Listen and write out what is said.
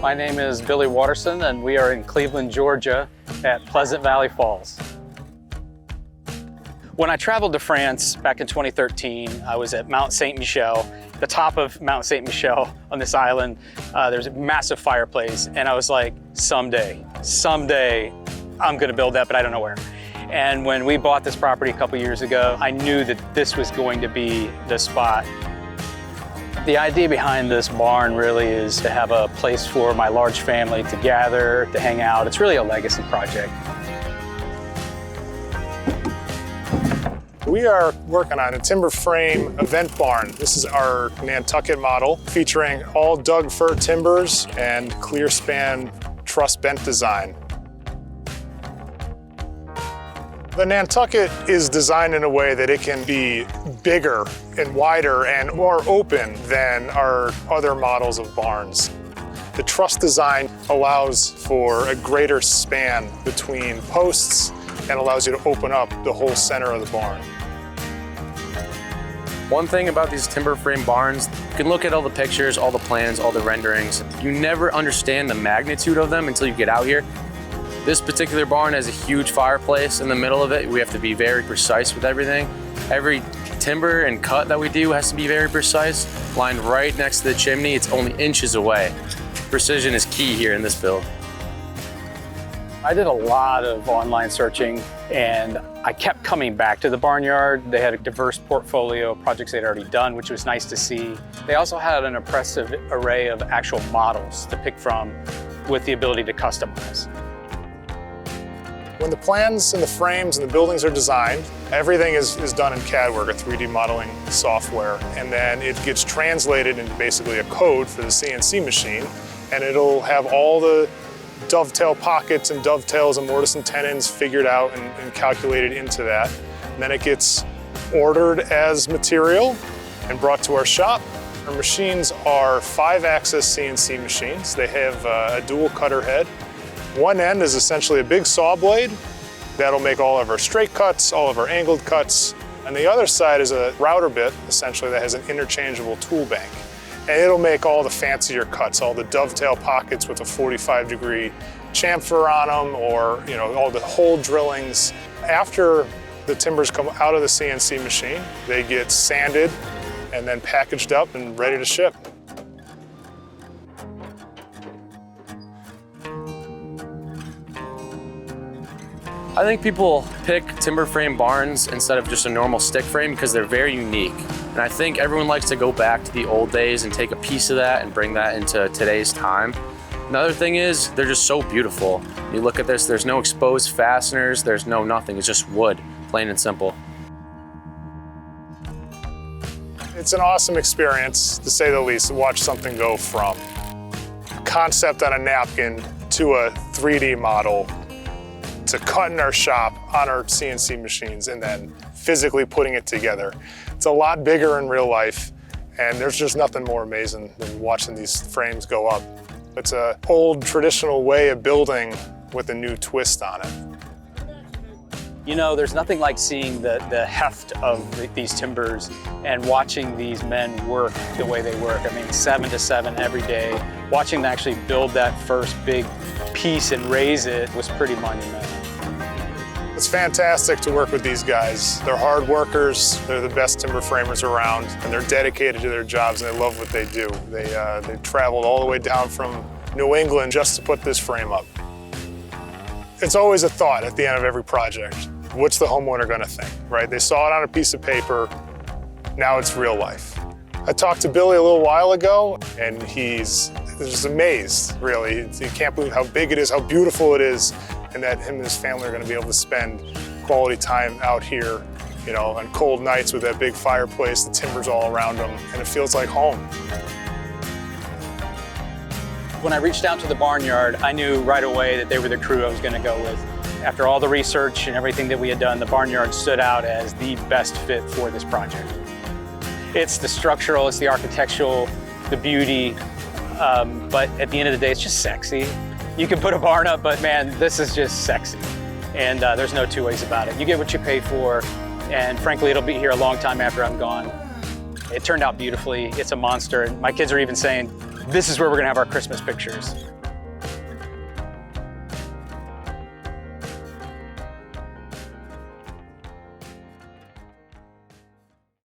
My name is Billy Watterson, and we are in Cleveland, Georgia at Pleasant Valley Falls. When I traveled to France back in 2013, I was at Mount Saint Michel, the top of Mount Saint Michel on this island. There's a massive fireplace, and I was like, someday, I'm gonna build that, but I don't know where. And when we bought this property a couple years ago, I knew that this was going to be the spot. The idea behind this barn really is to have a place for my large family to gather, to hang out. It's really a legacy project. We are working on a timber frame event barn. This is our Nantucket model, featuring all Doug fir timbers and clear span truss bent design. The Nantucket is designed in a way that it can be bigger and wider and more open than our other models of barns. The truss design allows for a greater span between posts and allows you to open up the whole center of the barn. One thing about these timber frame barns, you can look at all the pictures, all the plans, all the renderings. You never understand the magnitude of them until you get out here. This particular barn has a huge fireplace in the middle of it. We have to be very precise with everything. Every timber and cut that we do has to be very precise. Lined right next to the chimney, it's only inches away. Precision is key here in this build. I did a lot of online searching, and I kept coming back to the barnyard. They had a diverse portfolio of projects they'd already done, which was nice to see. They also had an impressive array of actual models to pick from with the ability to customize. When the plans and the frames and the buildings are designed, everything is done in CAD work, a 3D modeling software, and then it gets translated into basically a code for the CNC machine, and it'll have all the dovetail pockets and dovetails and mortise and tenons figured out and calculated into that. And then it gets ordered as material and brought to our shop. Our machines are 5-axis CNC machines. They have a dual cutter head. One end is essentially a big saw blade. That'll make all of our straight cuts, all of our angled cuts. And the other side is a router bit, essentially, that has an interchangeable tool bank. And it'll make all the fancier cuts, all the dovetail pockets with a 45-degree chamfer on them, or all the hole drillings. After the timbers come out of the CNC machine, they get sanded and then packaged up and ready to ship. I think people pick timber frame barns instead of just a normal stick frame because they're very unique. And I think everyone likes to go back to the old days and take a piece of that and bring that into today's time. Another thing is, they're just so beautiful. You look at this, there's no exposed fasteners, there's no nothing, it's just wood, plain and simple. It's an awesome experience, to say the least, to watch something go from concept on a napkin to a 3D model to cut in our shop on our CNC machines and then physically putting it together. It's a lot bigger in real life, and there's just nothing more amazing than watching these frames go up. It's an old traditional way of building with a new twist on it. You know, there's nothing like seeing the heft of these timbers and watching these men work the way they work. I mean, 7 to 7 every day. Watching them actually build that first big piece and raise it was pretty monumental. It's fantastic to work with these guys. They're hard workers, they're the best timber framers around, and they're dedicated to their jobs and they love what they do. They traveled all the way down from New England just to put this frame up. It's always a thought at the end of every project. What's the homeowner gonna think, right? They saw it on a piece of paper, now it's real life. I talked to Billy a little while ago, and he's just amazed, really. He can't believe how big it is, how beautiful it is, and that him and his family are gonna be able to spend quality time out here, on cold nights with that big fireplace, the timbers all around them, and it feels like home. When I reached out to the barnyard, I knew right away that they were the crew I was gonna go with. After all the research and everything that we had done, the barnyard stood out as the best fit for this project. It's the structural, it's the architectural, the beauty, but at the end of the day, it's just sexy. You can put a barn up, but man, this is just sexy. And there's no two ways about it. You get what you pay for, and frankly, it'll be here a long time after I'm gone. It turned out beautifully. It's a monster. And my kids are even saying, this is where we're gonna have our Christmas pictures.